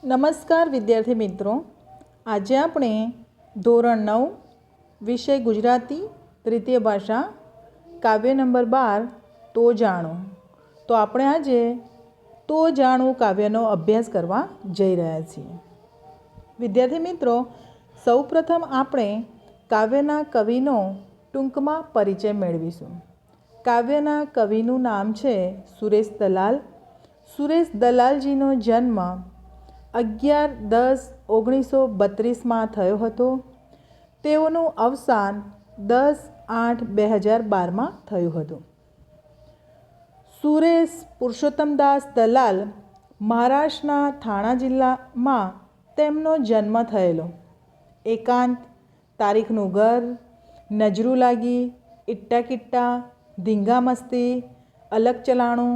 નમસ્કાર વિદ્યાર્થી મિત્રો, આજે આપણે ધોરણ 9 વિષય ગુજરાતી તૃતીય ભાષા કાવ્ય નંબર 12 તો જાણો. તો આપણે આજે તો જાણો કાવ્યનો અભ્યાસ કરવા જઈ રહ્યા છીએ. વિદ્યાર્થી મિત્રો, સૌપ્રથમ આપણે કાવ્યના કવિનો ટૂંકમાં પરિચય મેળવીશું. કાવ્યના કવિનું નામ છે સુરેશ દલાલ. સુરેશ દલાલજીનો જન્મ 11-10-1932 થયો હતો. તેઓનું અવસાન 10-8-2012 થયું હતું. સુરેશ પુરુષોત્તમદાસ દલાલ મહારાષ્ટ્રના થાણા જિલ્લામાં તેમનો જન્મ થયેલો. એકાંત, તારીખનું ઘર, નજરું લાગી, ઇટ્ટા કિટ્ટા, ધીંગા મસ્તી, અલગ ચલાણું,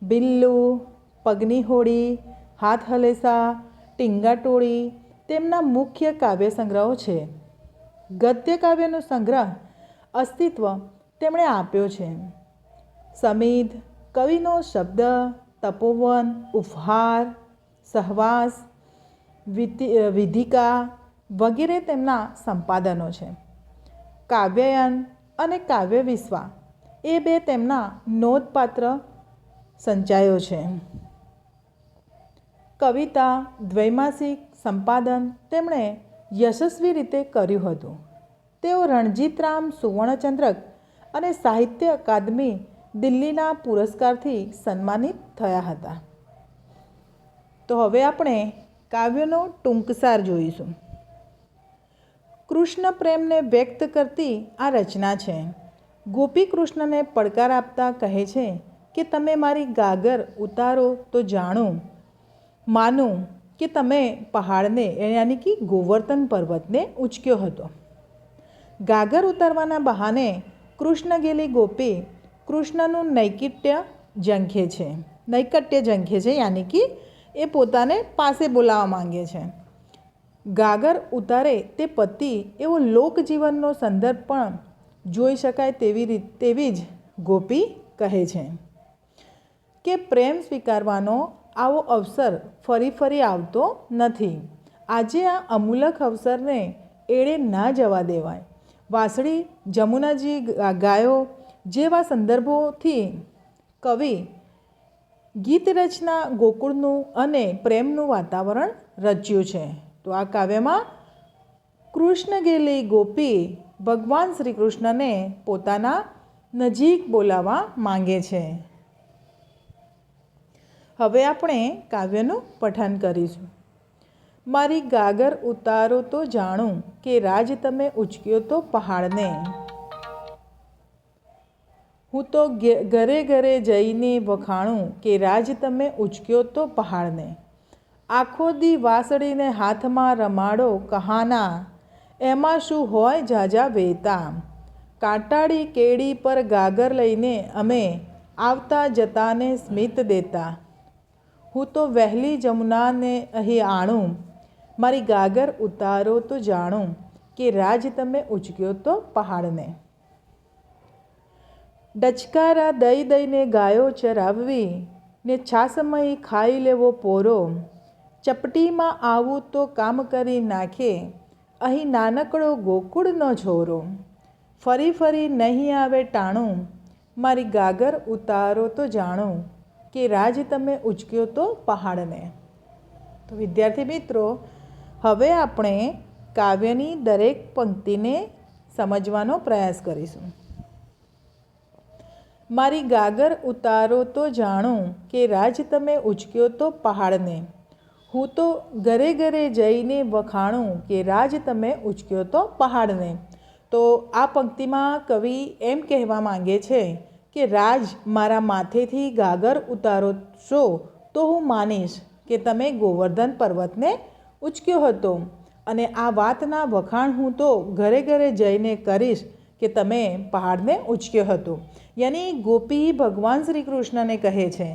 બિલ્લું, પગની હોડી, હાથ હલેસા, ટીંગા ટોળી તેમના મુખ્ય કાવ્ય સંગ્રહો છે. ગદ્ય કાવ્યનો સંગ્રહ અસ્તિત્વ તેમણે આપ્યો છે. સમિધ, કવિનો શબ્દ, તપોવન, ઉપહાર, સહવાસ, વિધિકા વગેરે તેમના સંપાદનો છે. કાવ્યયન અને કાવ્ય વિશ્વા એ બે તેમના નોંધપાત્ર સંચયો છે. કવિતા દ્વૈમાસિક સંપાદન તેમણે યશસ્વી રીતે કર્યું હતું. તેઓ રણજીતરામ સુવર્ણચંદ્રક અને સાહિત્ય અકાદમી દિલ્હીના પુરસ્કારથી સન્માનિત થયા હતા. તો હવે આપણે કાવ્યનો ટૂંકસાર જોઈશું. કૃષ્ણ પ્રેમને વ્યક્ત કરતી આ રચના છે. ગોપી કૃષ્ણને પડકાર આપતા કહે છે કે તમે મારી ગાગર ઉતારો તો જાણું, માનું કે તમે પહાડને યાની કે ગોવર્ધન પર્વતને ઉંચક્યો હતો. ગાગર ઉતારવાના બહાને કૃષ્ણ ગેલી ગોપી કૃષ્ણનું નૈકટ્ય ઝંખે છે. યાની કે એ પોતાને પાસે બોલાવવા માંગે છે. ગાગર ઉતારે તે પતિ એવો લોકજીવનનો સંદર્ભ પણ જોઈ શકાય તેવી જ ગોપી કહે છે કે પ્રેમ સ્વીકારવાનો આવો અવસર ફરી આવતો નથી. આજે આ અમૂલક અવસરને એળે ના જવા દેવાય. વાંસળી, જમુનાજી ગાયો જેવા સંદર્ભોથી કવિ ગીત રચના ગોકુળનું અને પ્રેમનું વાતાવરણ રચ્યું છે. તો આ કાવ્યમાં કૃષ્ણ ગેલી ગોપી ભગવાન શ્રી કૃષ્ણને પોતાના નજીક બોલાવવા માંગે છે. હવે આપણે કાવ્યનું પઠન કરીશું. મારી ગાગર ઉતારો તો જાણું કે રાજ તમે ઉચક્યો તો પહાડને. હું તો ઘરે ઘરે જઈને વખાણું કે રાજ તમે ઉચક્યો તો પહાડને. આખો દી વાસળીને હાથમાં રમાડો કહાના, એમાં શું હોય ઝાઝા વેતા. કાંટાળી કેડી પર ગાગર લઈને અમે આવતા જતાને સ્મિત દેતા. હું તો વહેલી જમુનાને અહીં આણું, મારી ગાગર ઉતારો તો જાણું કે રાજ તમે ઉચક્યો તો પહાડને. ડચકારા દઈ દઈને ગાયો ચરાવવી ને છાસમય ખાઈ લેવો પોરો. ચપટીમાં આવું તો કામ કરી નાખે અહીં નાનકડો ગોકુળનો છોરો. ફરી નહીં આવે ટાણું, મારી ગાગર ઉતારો તો જાણું કે રાજ તમે ઉચક્યો તો પહાડને. તો વિદ્યાર્થી મિત્રો, હવે આપણે કાવ્યની દરેક પંક્તિને સમજવાનો પ્રયાસ કરીશું. મારી ગાગર ઉતારો તો જાણું કે રાજ તમે ઉચક્યો તો પહાડને. હું તો ઘરે ઘરે જઈને વખાણું કે રાજ તમે ઉચક્યો તો પહાડને. તો આ પંક્તિમાં કવિ એમ કહેવા માંગે છે કે રાજ મારા માથેથી ગાગર ઉતારો છો તો હું માનીશ કે તમે ગોવર્ધન પર્વતને ઉચક્યો હતો, અને આ વાતના વખાણ હું તો ઘરે ઘરે જઈને કરીશ કે તમે પહાડને ઉચક્યો હતો. યાની ગોપી ભગવાન શ્રી કૃષ્ણને કહે છે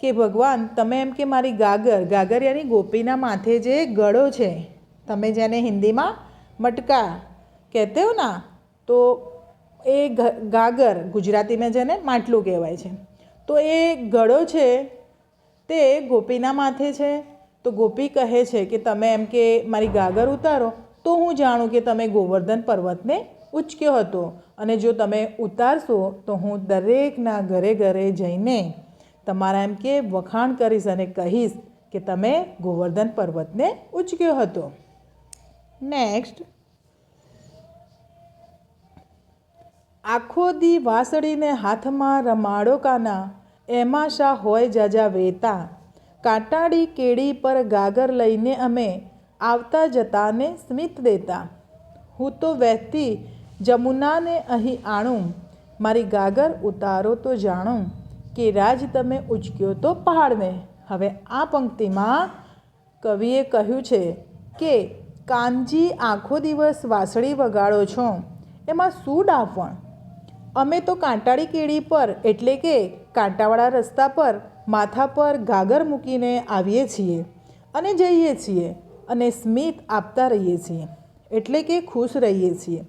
કે ભગવાન તમે એમ કે મારી ગાગર યાની ગોપીના માથે જે ગળો છે, તમે જેને હિન્દીમાં મટકા કહેતે હો ના, તો એ ગાગર ગુજરાતીમાં જેને માટલું કહેવાય છે. તો એ ગળો છે તે ગોપીના માથે છે. તો ગોપી કહે છે કે તમે એમ કે મારી ગાગર ઉતારો તો હું જાણું કે તમે ગોવર્ધન પર્વતને ઉચક્યો હતો, અને જો તમે ઉતારશો તો હું દરેકના ઘરે ઘરે જઈને તમારા એમ કે વખાણ કરીશ અને કહીશ કે તમે ગોવર્ધન પર્વતને ઉચક્યો હતો. નેક્સ્ટ, આખો દી વાસળીને હાથમાં રમાડો કાના, એમાં શા હોય જાજા વેતા, કાંટાળી કેડી પર ગાગર લઈને અમે આવતા જતાને સ્મિત દેતા. હું તો વહેતી જમુનાને અહીં આણું, મારી ગાગર ઉતારો તો જાણું કે રાજ તમે ઉચક્યો તો પહાડને. હવે આ પંક્તિમાં કવિએ કહ્યું છે કે કાનજી આખો દિવસ વાંસળી વગાડો છો, એમાં શું ડાપણ? અમે તો કાંટાળી કેડી પર એટલે કે કાંટાવાળા રસ્તા પર માથા પર ગાગર મૂકીને આવીએ છીએ અને જઈએ છીએ અને સ્મિત આપતા રહીએ છીએ, એટલે કે ખુશ રહીએ છીએ.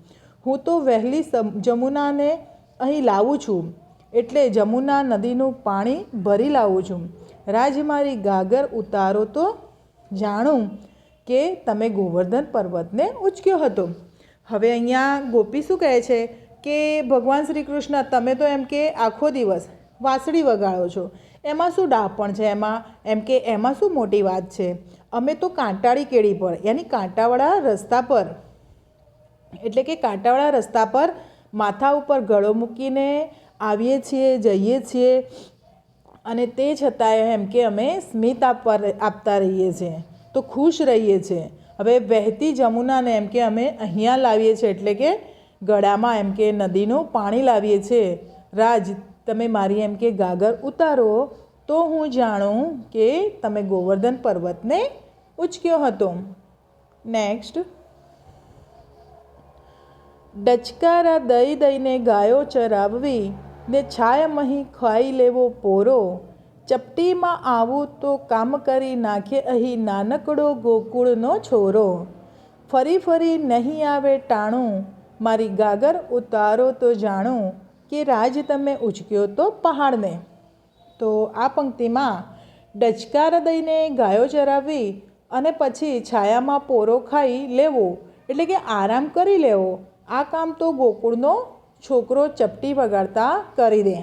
હું તો વહેલી જમુનાને અહીં લાવું છું, એટલે જમુના નદીનું પાણી ભરી લાવું છું. રાજ મારી ગાગર ઉતારો તો જાણું કે તમે ગોવર્ધન પર્વતને ઉચક્યો હતો. હવે અહીંયા ગોપી શું કહે છે કે ભગવાન શ્રી કૃષ્ણ તમે તો એમ કે આખો દિવસ વાંસળી વગાડો છો, એમાં શું ડાપણ છે? એમાં શું મોટી વાત છે? અમે તો કાંટાળી કેડી પર યાની કાંટાવાળા રસ્તા પર એટલે કે કાંટાવાળા રસ્તા પર માથા ઉપર ગળો મૂકીને આવીએ છીએ, જઈએ છીએ, અને તે છતાંય એમ કે અમે સ્મિત આપતા રહીએ છીએ, તો ખુશ રહીએ છીએ. હવે વહેતી જમુનાને એમ કે અમે અહીંયા લાવીએ છીએ, એટલે કે ગળામાં એમ કે નદીનું પાણી લાવીએ છીએ. રાજ તમે મારી એમ કે ગાગર ઉતારો તો હું જાણું કે તમે ગોવર્ધન પર્વતને ઉચક્યો હતો. નેક્સ્ટ, ડચકારા દઈ દઈને ગાયો ચરાવવી ને છાયમહી ખાઈ લેવો પોરો, ચપટીમાં આવું તો કામ કરી નાખે અહીં નાનકડો ગોકુળનો છોરો, ફરી ફરી નહીં આવે ટાણું, મારી ગાગર ઉતારો તો જાણું કે રાજ તમે ઉચક્યો તો પહાડને. તો આ પંક્તિમાં ડચકારા દઈને ગાયો ચરાવવી અને પછી છાયામાં પોરો ખાઈ લેવો એટલે કે આરામ કરી લેવો, આ કામ તો ગોકુળનો છોકરો ચપટી વગાડતા કરી દે.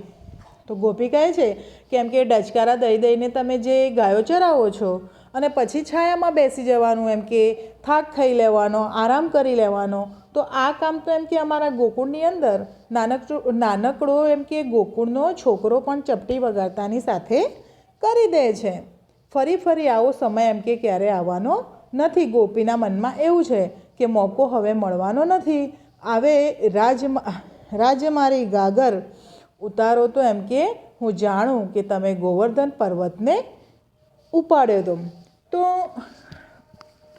તો ગોપી કહે છે કે એમ કે ડચકારા દઈ દઈને તમે જે ગાયો ચરાવો છો અને પછી છાયામાં બેસી જવાનું, એમ કે થાક ખાઈ લેવાનો, આરામ કરી લેવાનો, તો આ કામ તો એમ કે અમારા ગોકુળની અંદર નાનકડો એમ કે ગોકુળનો છોકરો પણ ચપટી વગાડતાની સાથે કરી દે છે. ફરી ફરી આવો સમય એમ કે ક્યારે આવવાનો નથી. ગોપીના મનમાં એવું છે કે મોકો હવે મળવાનો નથી. આવે રાજ મારી ગાગર ઉતારો તો એમ કે હું જાણું કે તમે ગોવર્ધન પર્વતને ઉપાડ્યો હતો. તો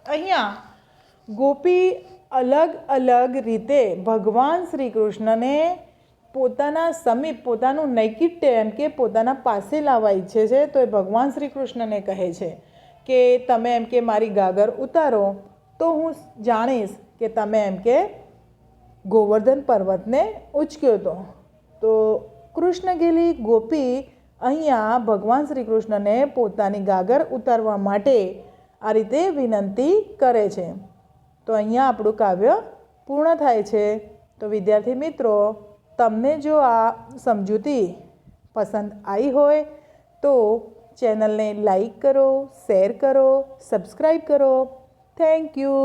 અહીંયા ગોપી અલગ અલગ રીતે ભગવાન શ્રી કૃષ્ણને પોતાના સમીપ, પોતાનું નૈકટ્ય એમ કે પોતાના પાસે લાવવા ઈચ્છે છે. તો એ ભગવાન શ્રી કૃષ્ણને કહે છે કે તમે એમ કે મારી ગાગર ઉતારો તો હું જાણીશ કે તમે એમ કે ગોવર્ધન પર્વતને ઉચક્યો હતો. તો કૃષ્ણ ગેલી ગોપી અહીંયા ભગવાન શ્રી કૃષ્ણને પોતાની ગાગર ઉતારવા માટે આ રીતે વિનંતી કરે છે. તો અહીંયા આપણું કાવ્ય પૂર્ણ થાય છે. તો વિદ્યાર્થી મિત્રો, તમને જો આ સમજૂતી પસંદ આવી હોય તો ચેનલને લાઈક કરો, શેર કરો, સબસ્ક્રાઈબ કરો. Thank you.